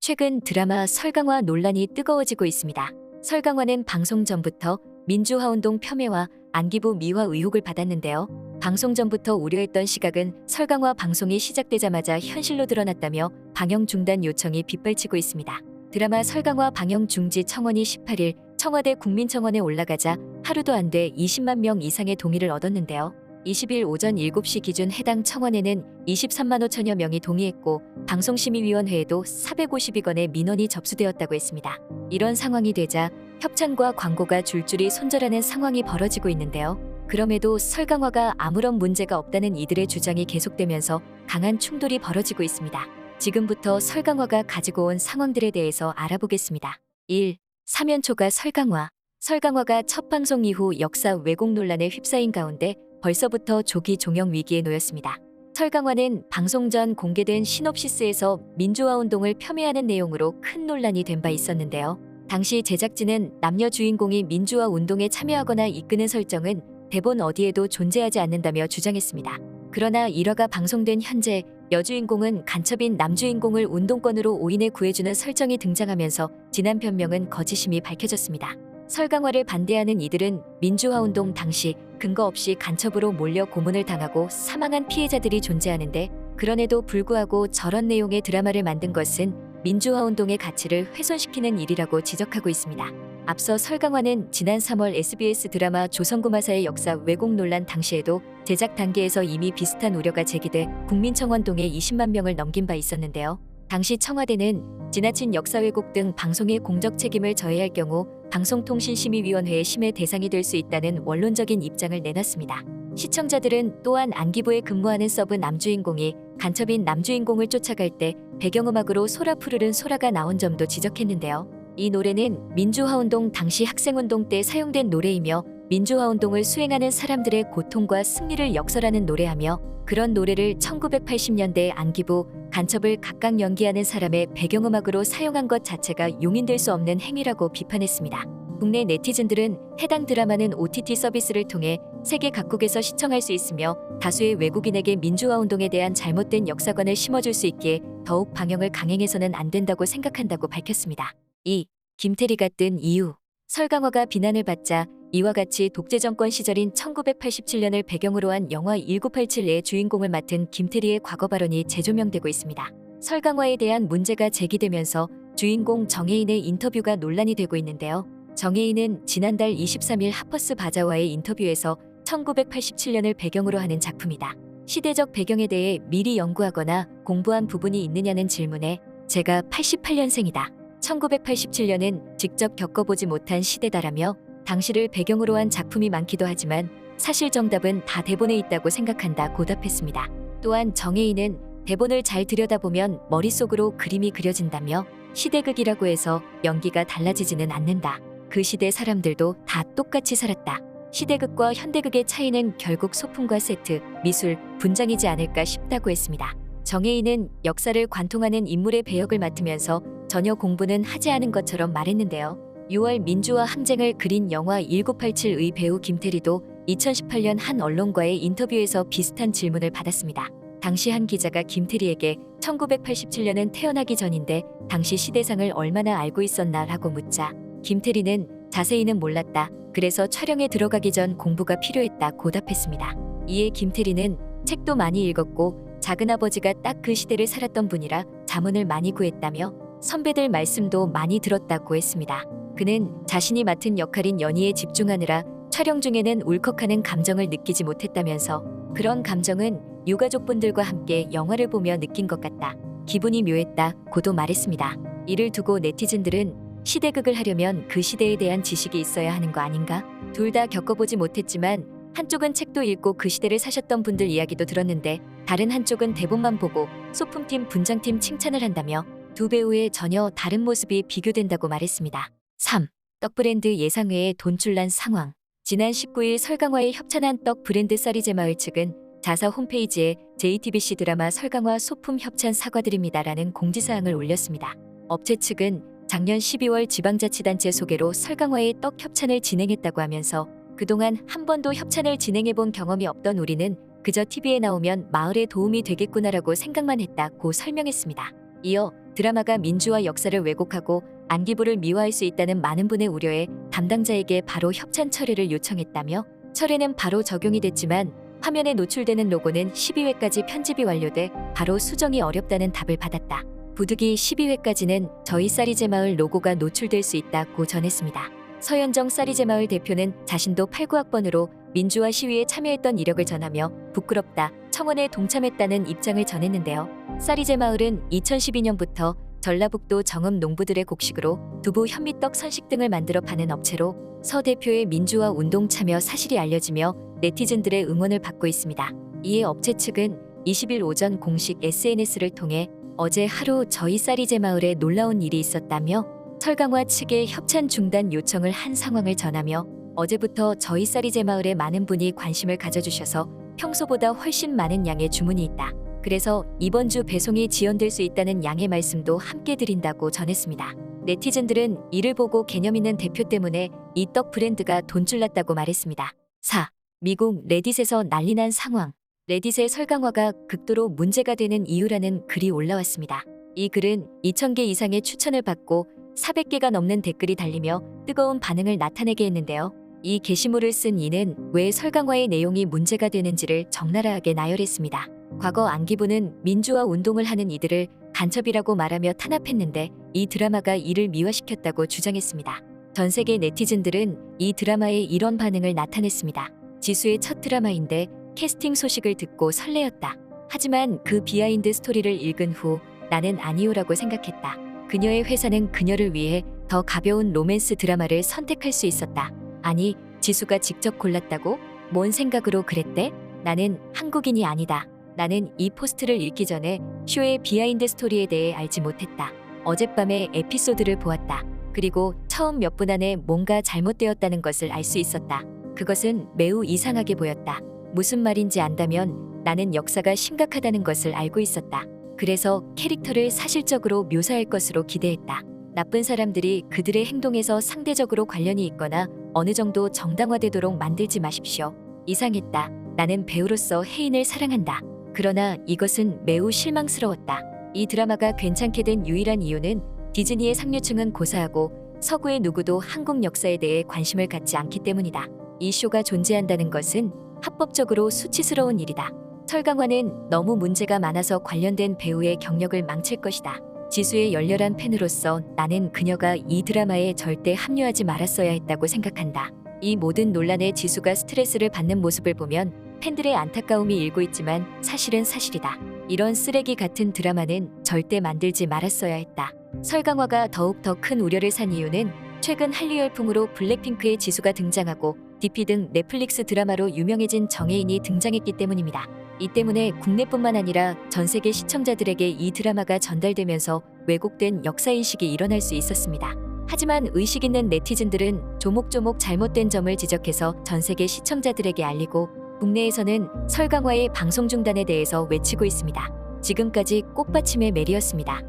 최근 드라마 설강화 논란이 뜨거워지고 있습니다. 설강화는 방송 전부터 민주화운동 폄훼와 안기부 미화 의혹을 받았는데요. 방송 전부터 우려했던 시각은 설강화 방송이 시작되자마자 현실로 드러났다며 방영 중단 요청이 빗발치고 있습니다. 드라마 설강화 방영 중지 청원이 18일 청와대 국민청원에 올라가자 하루도 안 돼 20만 명 이상의 동의를 얻었는데요. 20일 오전 7시 기준 해당 청원에는 23만 5천여 명이 동의했고 방송심의위원회에도 450여 건의 민원이 접수되었다고 했습니다. 이런 상황이 되자 협찬과 광고가 줄줄이 손절하는 상황이 벌어지고 있는데요. 그럼에도 설강화가 아무런 문제가 없다는 이들의 주장이 계속되면서 강한 충돌이 벌어지고 있습니다. 지금부터 설강화가 가지고 온 상황들에 대해서 알아보겠습니다. 1. 사면초가 설강화. 설강화가 첫 방송 이후 역사 왜곡 논란에 휩싸인 가운데 벌써부터 조기 종영 위기에 놓였습니다. 설강화는 방송 전 공개된 시놉시스에서 민주화운동을 폄훼하는 내용으로 큰 논란이 된 바 있었는데요. 당시 제작진은 남녀 주인공이 민주화운동에 참여하거나 이끄는 설정은 대본 어디에도 존재하지 않는다며 주장했습니다. 그러나 1화가 방송된 현재 여주인공은 간첩인 남주인공을 운동권으로 오인해 구해주는 설정이 등장하면서 진한 변명은 거짓임이 밝혀졌습니다. 설강화를 반대하는 이들은 민주화운동 당시 근거 없이 간첩으로 몰려 고문을 당하고 사망한 피해자들이 존재하는데 그럼에도 불구하고 저런 내용의 드라마를 만든 것은 민주화운동의 가치를 훼손시키는 일이라고 지적하고 있습니다. 앞서 설강화는 지난 3월 SBS 드라마 조선구마사의 역사 왜곡 논란 당시에도 제작 단계에서 이미 비슷한 우려가 제기돼 국민청원 동에 20만 명을 넘긴 바 있었는데요. 당시 청와대는 지나친 역사 왜곡 등 방송의 공적 책임을 져야 할 경우 방송통신심의위원회의 심의 대상이 될 수 있다는 원론적인 입장을 내놨습니다. 시청자들은 또한 안기부에 근무하는 서브 남주인공이 간첩인 남주인공을 쫓아갈 때 배경음악으로 소라 푸르른 소라가 나온 점도 지적했는데요. 이 노래는 민주화운동 당시 학생운동 때 사용된 노래이며 민주화운동을 수행하는 사람들의 고통과 승리를 역설하는 노래하며 그런 노래를 1980년대 안기부, 간첩을 각각 연기하는 사람의 배경음악으로 사용한 것 자체가 용인될 수 없는 행위라고 비판했습니다. 국내 네티즌들은 해당 드라마는 OTT 서비스를 통해 세계 각국에서 시청할 수 있으며 다수의 외국인에게 민주화운동에 대한 잘못된 역사관을 심어줄 수 있기에 더욱 방영을 강행해서는 안 된다고 생각한다고 밝혔습니다. 2. 김태리가 뜬 이유. 설강화가 비난을 받자 이와 같이 독재 정권 시절인 1987년을 배경으로 한 영화 1987의 주인공을 맡은 김태리의 과거 발언이 재조명되고 있습니다. 설강화에 대한 문제가 제기되면서 주인공 정혜인의 인터뷰가 논란이 되고 있는데요. 정혜인은 지난달 23일 하퍼스 바자와의 인터뷰에서 1987년을 배경으로 하는 작품이다. 시대적 배경에 대해 미리 연구하거나 공부한 부분이 있느냐는 질문에 제가 88년생이다. 1987년은 직접 겪어보지 못한 시대다라며 당시를 배경으로 한 작품이 많기도 하지만 사실 정답은 다 대본에 있다고 생각한다고 답했습니다. 또한 정혜인은 대본을 잘 들여다보면 머릿속으로 그림이 그려진다며 시대극이라고 해서 연기가 달라지지는 않는다. 그 시대 사람들도 다 똑같이 살았다. 시대극과 현대극의 차이는 결국 소품과 세트, 미술, 분장이지 않을까 싶다고 했습니다. 정혜인은 역사를 관통하는 인물의 배역을 맡으면서 전혀 공부는 하지 않은 것처럼 말했는데요. 6월 민주화 항쟁을 그린 영화 1987의 배우 김태리도 2018년 한 언론과의 인터뷰에서 비슷한 질문을 받았습니다. 당시 한 기자가 김태리에게 1987년은 태어나기 전인데 당시 시대상을 얼마나 알고 있었나 라고 묻자 김태리는 자세히는 몰랐다. 그래서 촬영에 들어가기 전 공부가 필요했다고 답했습니다. 이에 김태리는 책도 많이 읽었고 작은아버지가 딱 그 시대를 살았던 분이라 자문을 많이 구했다며 선배들 말씀도 많이 들었다고 했습니다. 그는 자신이 맡은 역할인 연희에 집중하느라 촬영 중에는 울컥하는 감정을 느끼지 못했다면서 그런 감정은 유가족분들과 함께 영화를 보며 느낀 것 같다. 기분이 묘했다고도 말했습니다. 이를 두고 네티즌들은 시대극을 하려면 그 시대에 대한 지식이 있어야 하는 거 아닌가? 둘 다 겪어보지 못했지만 한쪽은 책도 읽고 그 시대를 사셨던 분들 이야기도 들었는데 다른 한쪽은 대본만 보고 소품팀 분장팀 칭찬을 한다며 두 배우의 전혀 다른 모습이 비교된다고 말했습니다. 3. 떡 브랜드 예상외의 돈출난 상황. 지난 19일 설강화에 협찬한 떡 브랜드 쌀이제마을 측은 자사 홈페이지에 JTBC 드라마 설강화 소품 협찬 사과드립니다라는 공지사항을 올렸습니다. 업체 측은 작년 12월 지방자치단체 소개로 설강화의 떡 협찬을 진행했다고 하면서 그동안 한 번도 협찬을 진행해본 경험이 없던 우리는 그저 TV에 나오면 마을에 도움이 되겠구나라고 생각만 했다고 설명했습니다. 이어 드라마가 민주화 역사를 왜곡하고 안기부를 미화할 수 있다는 많은 분의 우려에 담당자에게 바로 협찬 철회를 요청했다며 철회는 바로 적용이 됐지만 화면에 노출되는 로고는 12회까지 편집이 완료돼 바로 수정이 어렵다는 답을 받았다. 부득이 12회까지는 저희 쌀이제마을 로고가 노출될 수 있다고 전했습니다. 서현정 쌀이제마을 대표는 자신도 89학번으로 민주화 시위에 참여했던 이력을 전하며 부끄럽다, 청원에 동참했다는 입장을 전했는데요. 쌀이제마을은 2012년부터 전라북도 정읍 농부들의 곡식으로 두부, 현미떡, 선식 등을 만들어 파는 업체로 서 대표의 민주화 운동 참여 사실이 알려지며 네티즌들의 응원을 받고 있습니다. 이에 업체 측은 20일 오전 공식 SNS를 통해 어제 하루 저희 쌀이제마을에 놀라운 일이 있었다며 설강화 측에 협찬 중단 요청을 한 상황을 전하며 어제부터 저희 쌀이제마을에 많은 분이 관심을 가져주셔서 평소보다 훨씬 많은 양의 주문이 있다. 그래서 이번 주 배송이 지연될 수 있다는 양해 말씀도 함께 드린다고 전했습니다. 네티즌들은 이를 보고 개념 있는 대표 때문에 이 떡 브랜드가 돈줄 났다고 말했습니다. 4. 미국 레딧에서 난리난 상황. 레딧의 설강화가 극도로 문제가 되는 이유라는 글이 올라왔습니다. 이 글은 2,000개 이상의 추천을 받고 400개가 넘는 댓글이 달리며 뜨거운 반응을 나타내게 했는데요. 이 게시물을 쓴 이는 왜 설강화의 내용이 문제가 되는지를 적나라하게 나열했습니다. 과거 안기부는 민주화 운동을 하는 이들을 간첩이라고 말하며 탄압했는데 이 드라마가 이를 미화시켰다고 주장했습니다. 전 세계 네티즌들은 이 드라마에 이런 반응을 나타냈습니다. 지수의 첫 드라마인데 캐스팅 소식을 듣고 설레었다. 하지만 그 비하인드 스토리를 읽은 후 나는 아니오라고 생각했다. 그녀의 회사는 그녀를 위해 더 가벼운 로맨스 드라마를 선택할 수 있었다. 아니, 지수가 직접 골랐다고? 뭔 생각으로 그랬대? 나는 한국인이 아니다. 나는 이 포스트를 읽기 전에 쇼의 비하인드 스토리에 대해 알지 못했다. 어젯밤에 에피소드를 보았다. 그리고 처음 몇 분 안에 뭔가 잘못되었다는 것을 알 수 있었다. 그것은 매우 이상하게 보였다. 무슨 말인지 안다면 나는 역사가 심각하다는 것을 알고 있었다. 그래서 캐릭터를 사실적으로 묘사할 것으로 기대했다. 나쁜 사람들이 그들의 행동에서 상대적으로 관련이 있거나 어느 정도 정당화되도록 만들지 마십시오. 이상했다. 나는 배우로서 혜인을 사랑한다. 그러나 이것은 매우 실망스러웠다. 이 드라마가 괜찮게 된 유일한 이유는 디즈니의 상류층은 고사하고 서구의 누구도 한국 역사에 대해 관심을 갖지 않기 때문이다. 이 쇼가 존재한다는 것은 합법적으로 수치스러운 일이다. 설강화는 너무 문제가 많아서 관련된 배우의 경력을 망칠 것이다. 지수의 열렬한 팬으로서 나는 그녀가 이 드라마에 절대 합류하지 말았어야 했다고 생각한다. 이 모든 논란에 지수가 스트레스를 받는 모습을 보면 팬들의 안타까움이 일고 있지만 사실은 사실이다. 이런 쓰레기 같은 드라마는 절대 만들지 말았어야 했다. 설강화가 더욱 더 큰 우려를 산 이유는 최근 한류 열풍으로 블랙핑크의 지수가 등장하고 DP 등 넷플릭스 드라마로 유명해진 정혜인이 등장했기 때문입니다. 이 때문에 국내뿐만 아니라 전 세계 시청자들에게 이 드라마가 전달되면서 왜곡된 역사인식이 일어날 수 있었습니다. 하지만 의식 있는 네티즌들은 조목조목 잘못된 점을 지적해서 전 세계 시청자들에게 알리고 국내에서는 설강화의 방송 중단에 대해서 외치고 있습니다. 지금까지 꽃받침의 메리였습니다.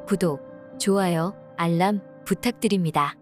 구독, 좋아요, 알람 부탁드립니다.